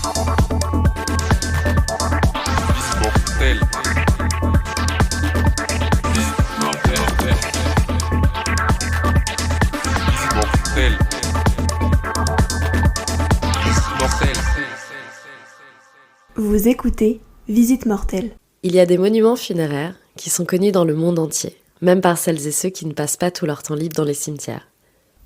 Mortel. Mortel. Mortel. Vous écoutez Visite mortelle. Il y a des monuments funéraires qui sont connus dans le monde entier, même par celles et ceux qui ne passent pas tout leur temps libre dans les cimetières.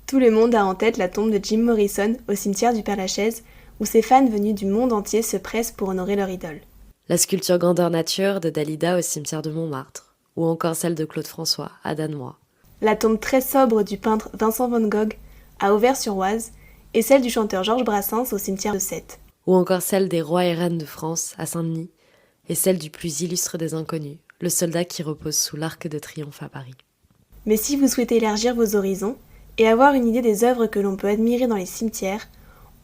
Tout le monde a en tête la tombe de Jim Morrison au cimetière du Père-Lachaise, où ses fans venus du monde entier se pressent pour honorer leur idole. La sculpture grandeur nature de Dalida au cimetière de Montmartre, ou encore celle de Claude François à Danois. La tombe très sobre du peintre Vincent van Gogh à Auvers-sur-Oise et celle du chanteur Georges Brassens au cimetière de Sète. Ou encore celle des rois et reines de France à Saint-Denis, et celle du plus illustre des inconnus, le soldat qui repose sous l'Arc de Triomphe à Paris. Mais si vous souhaitez élargir vos horizons et avoir une idée des œuvres que l'on peut admirer dans les cimetières,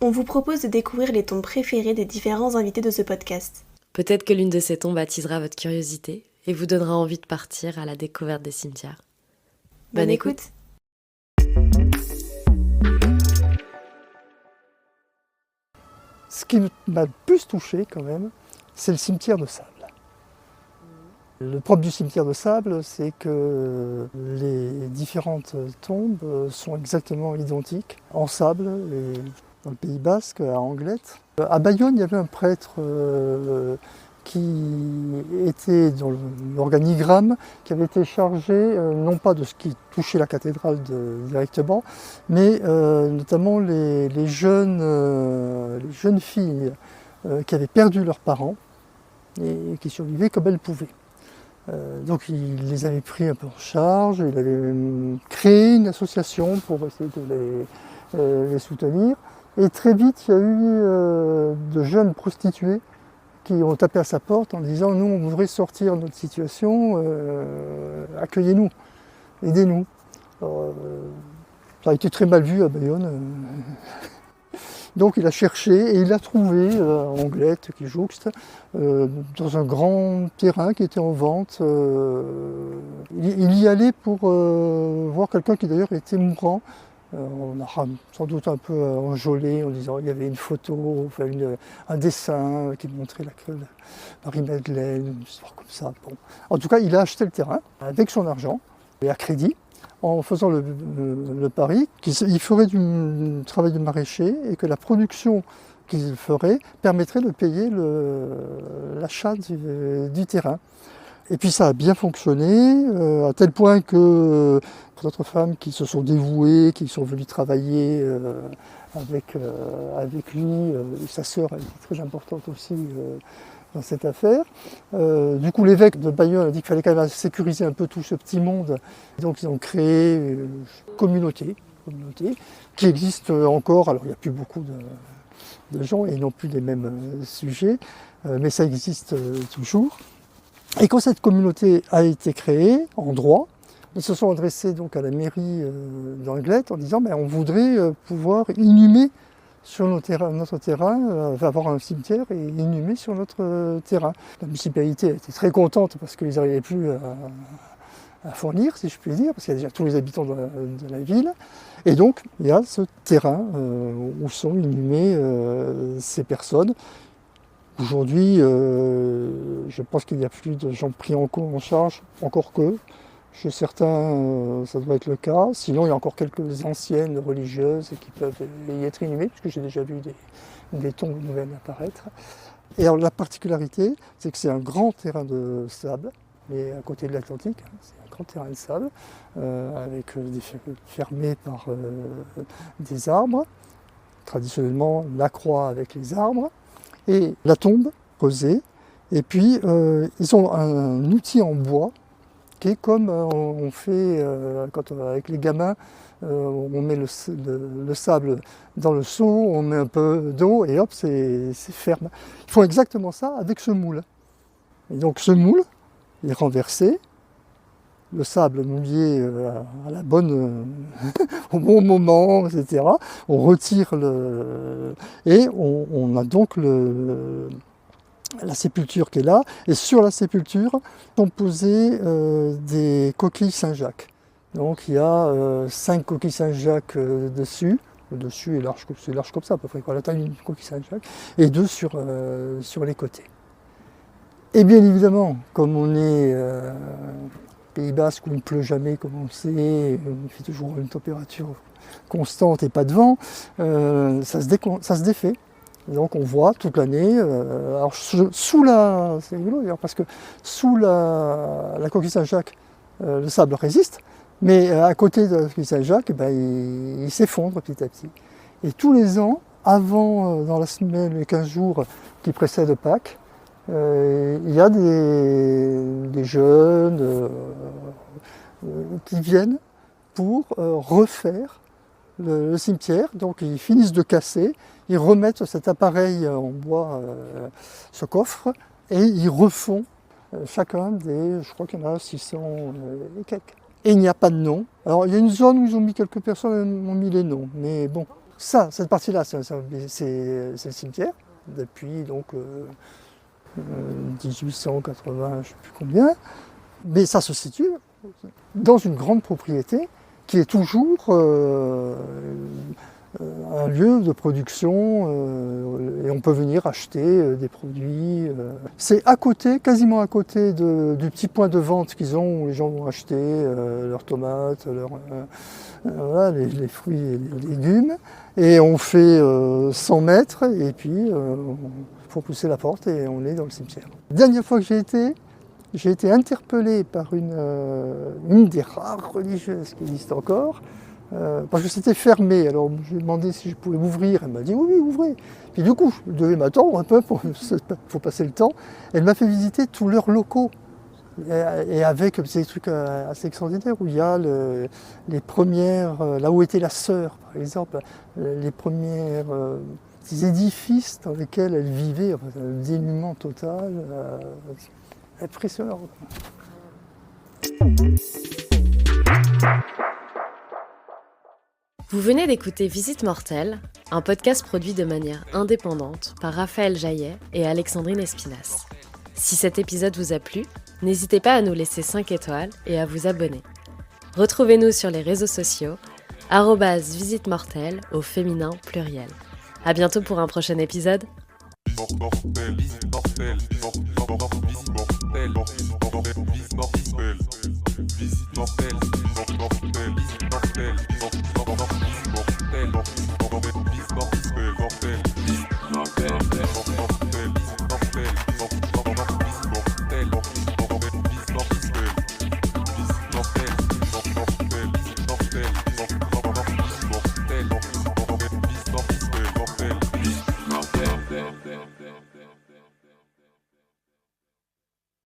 on vous propose de découvrir les tombes préférées des différents invités de ce podcast. Peut-être que l'une de ces tombes attisera votre curiosité et vous donnera envie de partir à la découverte des cimetières. Bonne écoute. Ce qui m'a le plus touché quand même, c'est le cimetière de sable. Le propre du cimetière de sable, c'est que les différentes tombes sont exactement identiques, en sable, et dans le Pays Basque, à Anglette. À Bayonne, il y avait un prêtre qui était dans l'organigramme, qui avait été chargé non pas de ce qui touchait la cathédrale directement, mais notamment les jeunes filles qui avaient perdu leurs parents et qui survivaient comme elles pouvaient. Donc il les avait pris un peu en charge, il avait créé une association pour essayer de les soutenir. Et très vite, il y a eu de jeunes prostituées qui ont tapé à sa porte en disant « Nous, on voudrait sortir de notre situation, accueillez-nous, aidez-nous ». Ça a été très mal vu à Bayonne. Donc il a cherché et il a trouvé à Anglette, qui jouxte, dans un grand terrain qui était en vente. Il y allait pour voir quelqu'un qui d'ailleurs était mourant. On a sans doute un peu enjolé en disant qu'il y avait une photo, enfin un dessin qui montrait la Marie-Madeleine, une histoire comme ça. Bon. En tout cas, il a acheté le terrain avec son argent et à crédit, en faisant le pari qu'il ferait du travail de maraîcher et que la production qu'il ferait permettrait de payer l'achat du terrain. Et puis ça a bien fonctionné, à tel point que d'autres femmes qui se sont dévouées, qui sont venues travailler avec lui, et sa sœur elle est très importante aussi dans cette affaire. Du coup l'évêque de Bayonne a dit qu'il fallait quand même sécuriser un peu tout ce petit monde. Donc ils ont créé une communauté qui existe encore. Alors il n'y a plus beaucoup de gens et non plus les mêmes sujets, mais ça existe toujours. Et quand cette communauté a été créée en droit, ils se sont adressés donc à la mairie d'Anglette en disant on voudrait pouvoir inhumer sur notre terrain, avoir un cimetière et inhumer sur notre terrain. La municipalité a été très contente parce qu'ils n'arrivaient plus à fournir, si je puis dire, parce qu'il y a déjà tous les habitants de la ville. Et donc il y a ce terrain où sont inhumées ces personnes. Aujourd'hui, je pense qu'il n'y a plus de gens pris en charge, encore que. Chez certains, ça doit être le cas. Sinon, il y a encore quelques anciennes religieuses qui peuvent y être inhumées, puisque j'ai déjà vu des tombes nouvelles apparaître. Et alors, la particularité, c'est que c'est un grand terrain de sable, mais à côté de l'Atlantique, c'est un grand terrain de sable, fermé par des arbres, traditionnellement la croix avec les arbres, et la tombe creusée. Et puis, ils ont un outil en bois, qui est comme on fait avec les gamins, on met le sable dans le seau, on met un peu d'eau et hop, c'est ferme. Ils font exactement ça avec ce moule. Et donc ce moule est renversé, le sable mouillé à la bonne, au bon moment, etc. On retire et on a donc la sépulture qui est là, et sur la sépulture sont posées des coquilles Saint-Jacques. Donc il y a 5 coquilles Saint-Jacques dessus, Le dessus est large, c'est large comme ça à peu près, quoi, la taille d'une coquille Saint-Jacques, et 2 sur les côtés. Et bien évidemment, comme on est Pays Basque où il ne pleut jamais, comme on le sait, il fait toujours une température constante et pas de vent, ça se défait. Et donc on voit toute l'année, c'est rigolo d'ailleurs, parce que sous la coquille Saint-Jacques, le sable résiste, mais à côté de la coquille Saint-Jacques, il s'effondre petit à petit. Et tous les ans, avant, dans la semaine, les 15 jours qui précèdent Pâques, il y a des jeunes qui viennent pour refaire le cimetière. Donc ils finissent de casser, ils remettent cet appareil en bois, ce coffre, et ils refont chacun je crois qu'il y en a 600 et quelques. Et il n'y a pas de nom. Alors il y a une zone où ils ont mis quelques personnes, ont mis les noms, mais bon, cette partie-là, c'est le cimetière, depuis donc 1880, je ne sais plus combien, mais ça se situe dans une grande propriété qui est toujours un lieu de production et on peut venir acheter des produits. C'est à côté, quasiment à côté du petit point de vente qu'ils ont où les gens vont acheter leurs tomates, voilà, les fruits et les légumes. Et on fait 100 mètres et puis il faut pousser la porte et on est dans le cimetière. La dernière fois que j'ai été interpellé par une des rares religieuses qui existe encore, parce que c'était fermé. Alors je lui ai demandé si je pouvais ouvrir, elle m'a dit oui, ouvrez. Puis du coup, je devais m'attendre un peu pour passer le temps. Elle m'a fait visiter tous leurs locaux. Et avec ces trucs assez extraordinaires où il y a les premières, là où était la sœur par exemple, les premiers petits édifices dans lesquels elle vivait, enfin, un dénuement total, impressionnant. Vous venez d'écouter Visite Mortelle, un podcast produit de manière indépendante par Raphaël Jaillet et Alexandrine Espinas. Si cet épisode vous a plu, n'hésitez pas à nous laisser 5 étoiles et à vous abonner. Retrouvez-nous sur les réseaux sociaux, @Visite Mortelle au féminin pluriel. À bientôt pour un prochain épisode. Mortel, mortel, mortel.